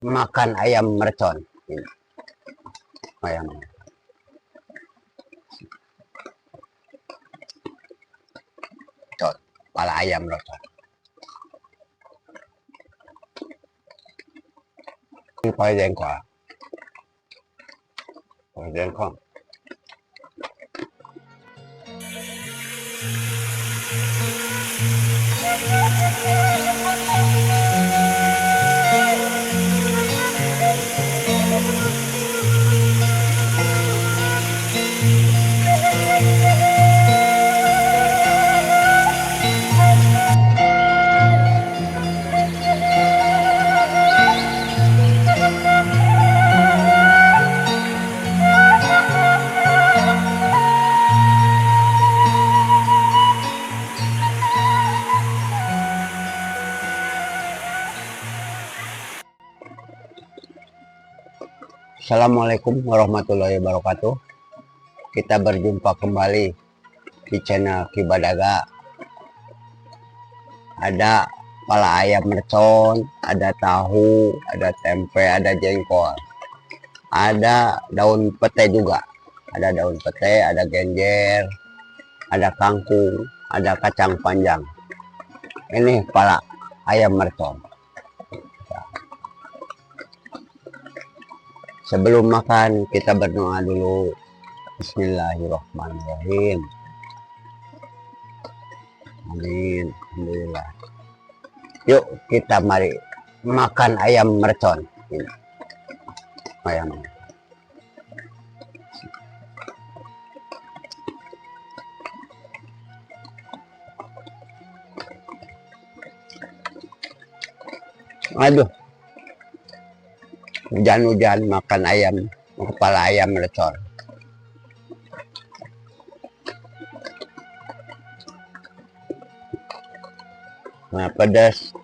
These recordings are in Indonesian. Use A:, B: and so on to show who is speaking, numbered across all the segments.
A: makan ayam mercon. Ayam mercon, kepala ayam mercon. Ini pakai jengkol. Pakai jengkol. Assalamualaikum warahmatullahi wabarakatuh. Kita berjumpa kembali di channel Kibadaga. Ada kepala ayam mercon, ada tahu, ada tempe, ada jengkol, ada daun pete juga. Ada daun pete, ada genjer, ada kangkung, ada kacang panjang. Ini kepala ayam mercon. Sebelum makan kita berdoa dulu. Bismillahirrahmanirrahim. Amin. Alhamdulillah. Yuk kita mari makan ayam mercon. Ini. Ayam. Aduh. Hujan-hujan makan ayam, kepala ayam mercon. Nah, pedas,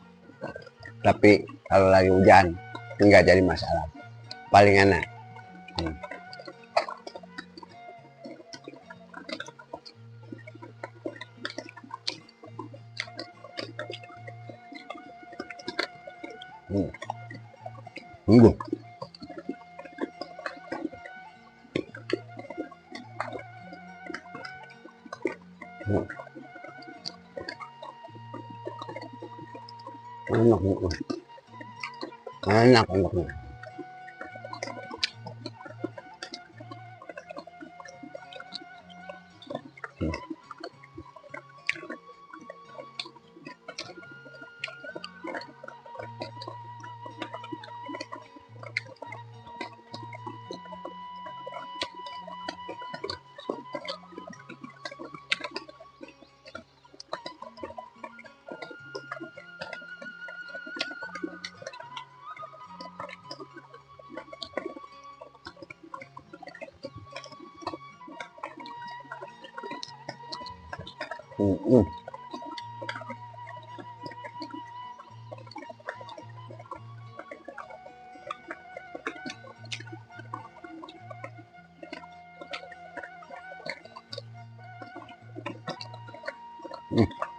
A: tapi kalau lagi hujan enggak jadi masalah. Paling enak. Tunggu. Enak, enak.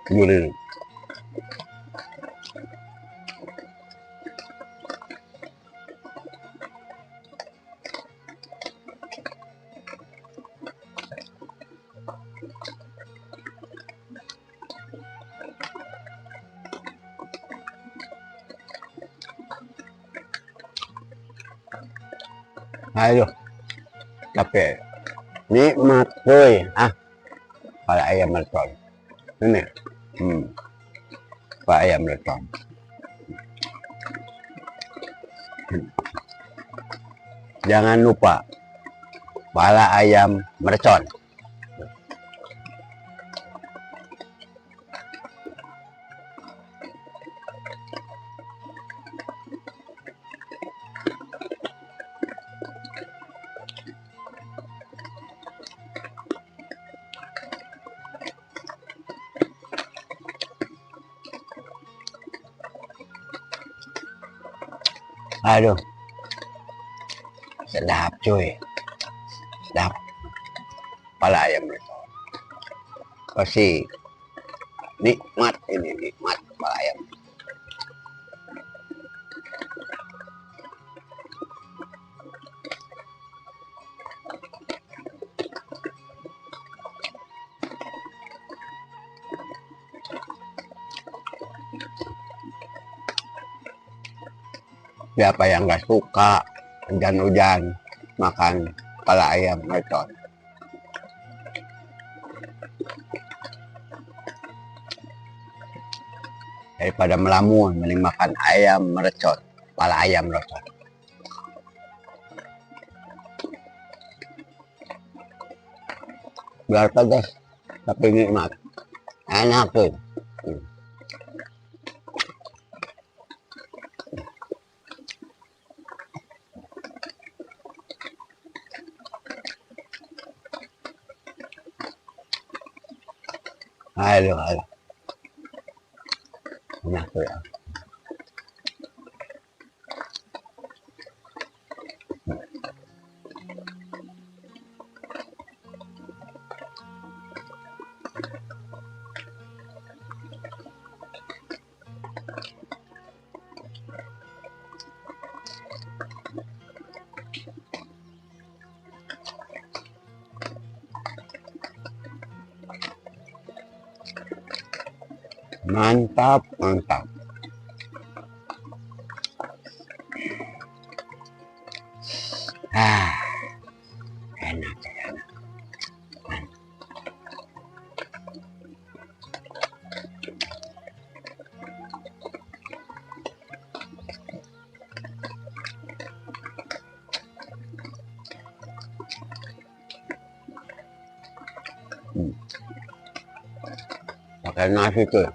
A: Gurih. Ayo, tapi nikmat cuy. Kepala ayam mercon. Ini, kepala ayam mercon. Jangan lupa kepala ayam mercon. Aduh, sedap cuy, sedap. Kepala ayam mercon pasti nikmat, ini nikmat kepala ayam. Siapa yang nggak suka hujan-hujan makan kepala ayam mercon? Daripada melamun, mending makan ayam mercon, kepala ayam mercon. Biar pedas, tapi nikmat. Enak tuh. Aduh, aduh. Enak tuh ya. Mantap, mantap. Ah, enak, enak. Pakai nasi tuh.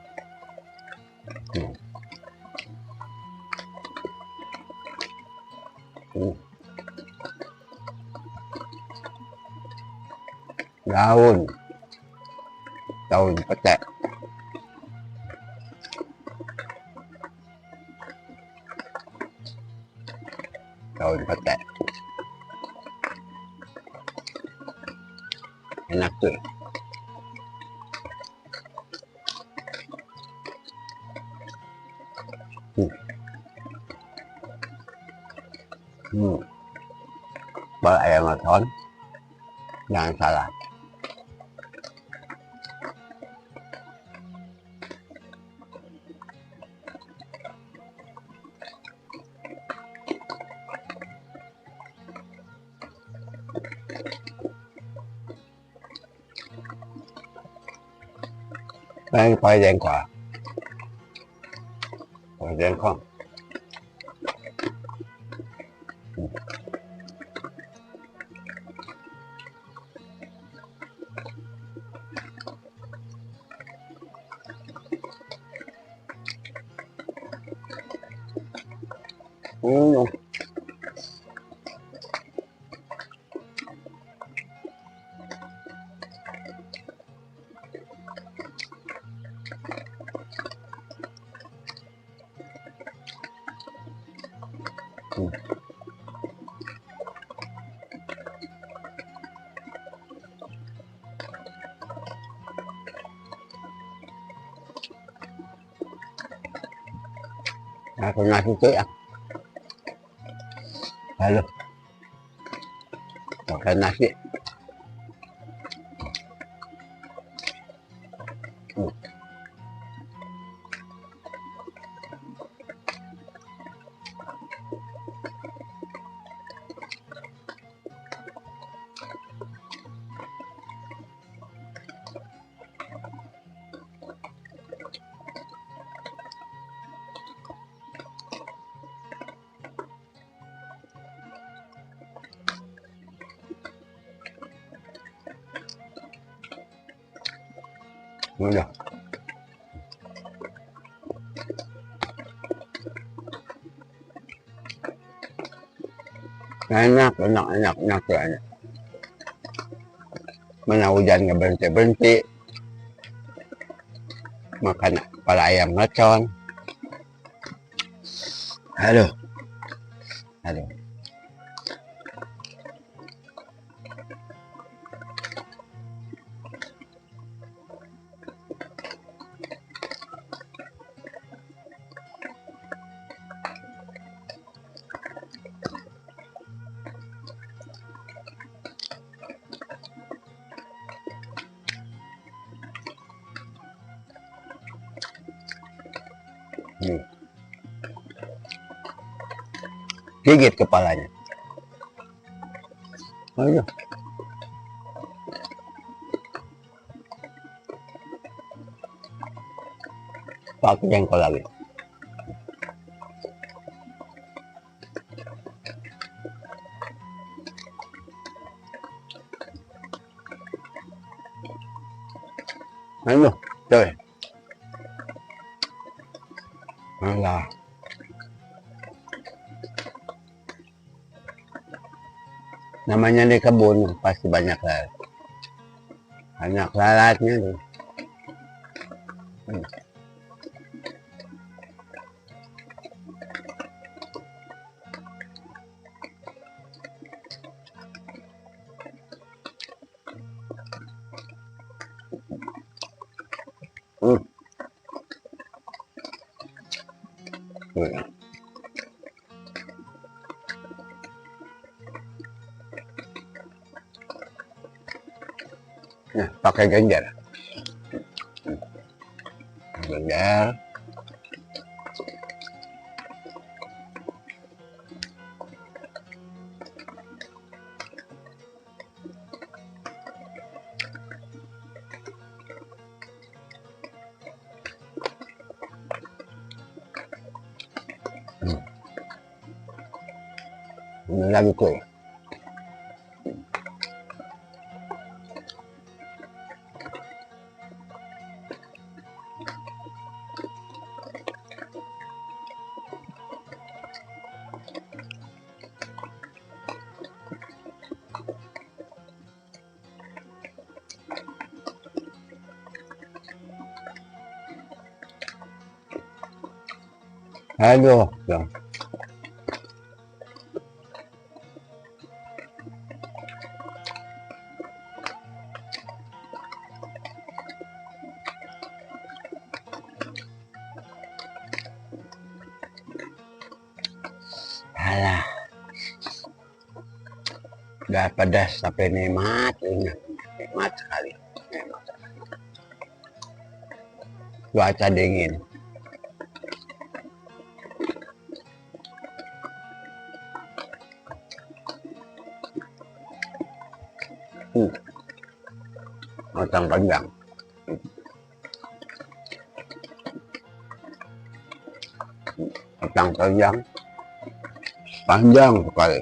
A: Daun pete, enak tuh. Kepala ayam mercon, jangan salah. Đây quay đèn quả, quay đèn không. Ừ. Aku nasi tuh ya. Halo, pakai nasi. Udah. Enak, enak tuh enak. Mana hujan nggak berhenti, makan kepala ayam mercon. Aduh, aduh. Gigit kepalanya. Ayo. Pakai jengkol lagi. Ayo, coy. Alah. Namanya di kebun pasti banyak lalat. Banyak lalatnya tuh. Hmm. Nah, pakai genjer. Genjer. Ini lagi cuy. Aduh, dong. Alah. Udah pedas tapi nikmat, nikmat sekali. Nikmat. Cuaca dingin. Matang panjang. Matang panjang. Panjang sekali.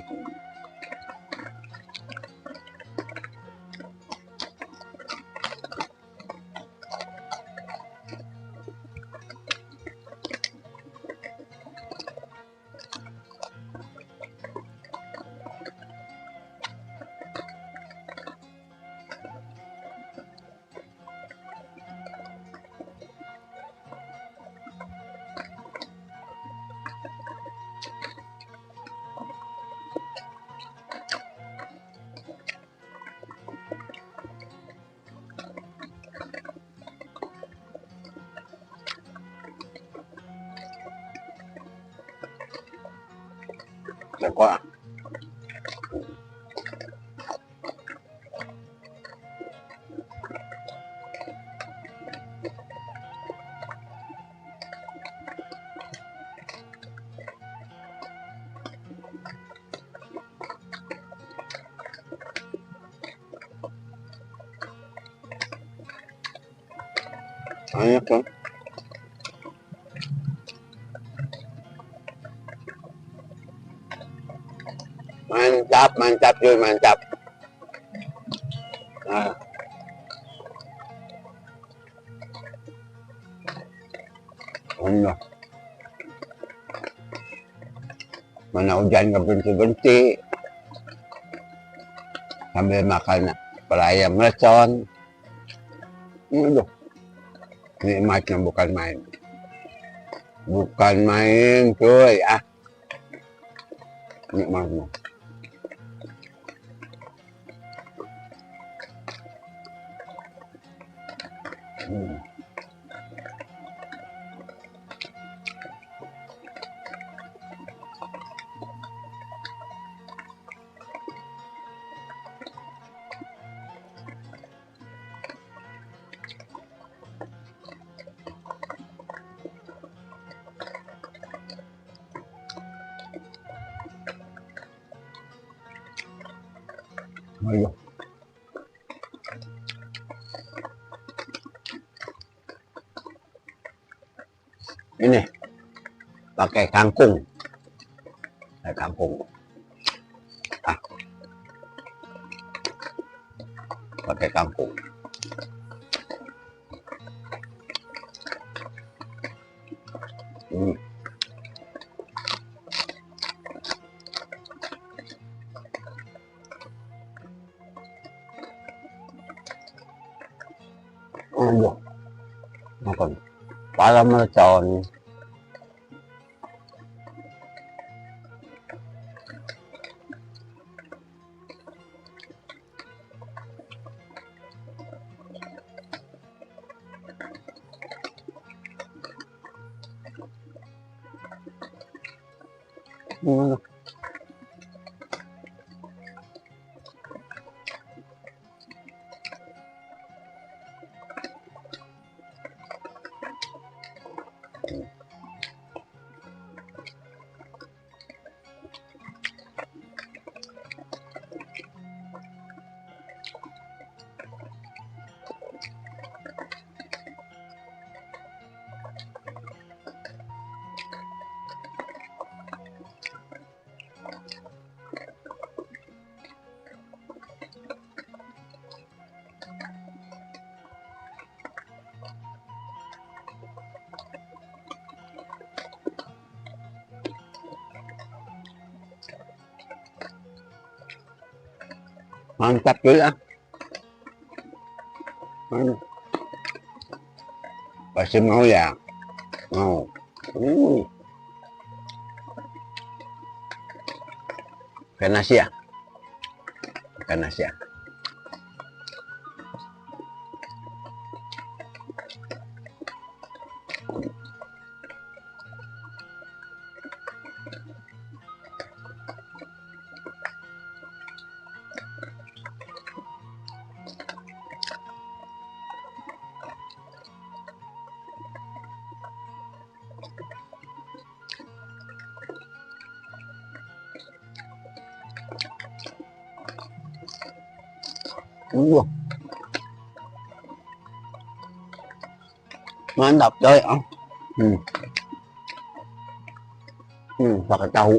A: Kok banyak kan? Mantap, mantap cuy, mantap. Nah, Allah. Mana hujan nggak berhenti-berhenti. Sambil makan ayam mercon. Aduh, nikmatnya bukan main. Bukan main cuy, nikmatnya. Ayo. Ini pakai kangkung. Pakai kangkung. Ah. Pakai kangkung. Aduh, makan pala mercon. Hmm. Mantap juga. Pasti mau ya? Mau. Ikan nasi ya? Ikan nasi ya? Wah, mantap coy. Pakai tahu.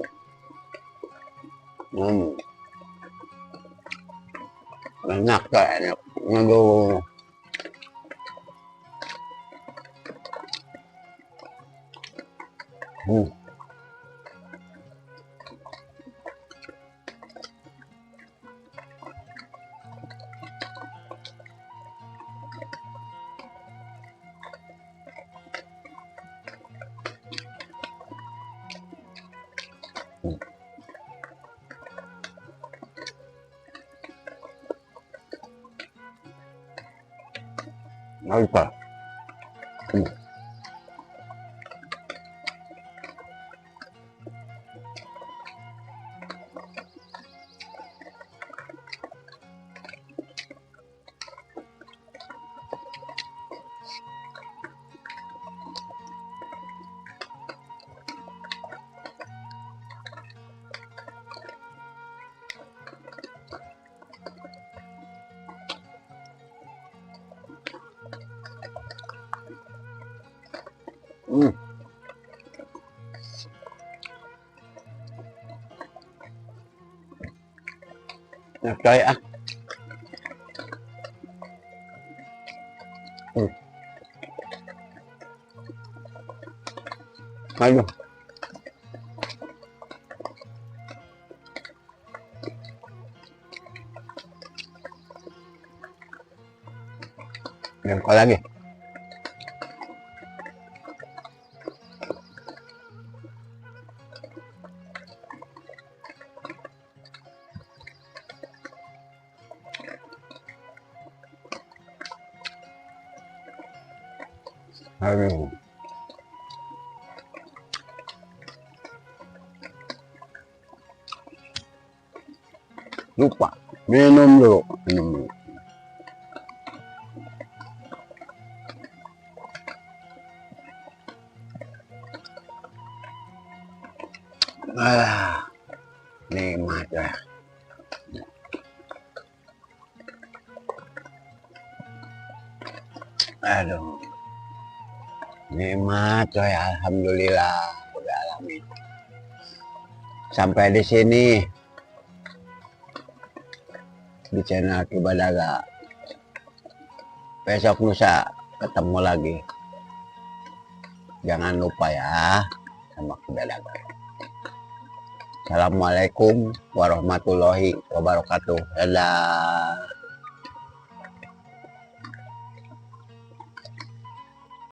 A: Enak kayaknya. Aduh. Apa? Enak coy ah. Aduh. Jengkol lagi. Aduh. Lupa. Minum dulu. Minum dulu. Nikmat ya. Aduh, nikmat coy, alhamdulillah udah alamin. Sampai di sini di channel Kibadaga. Besok lusa ketemu lagi. Jangan lupa ya sama Kibadaga. Assalamualaikum warahmatullahi wabarakatuh. Dadah.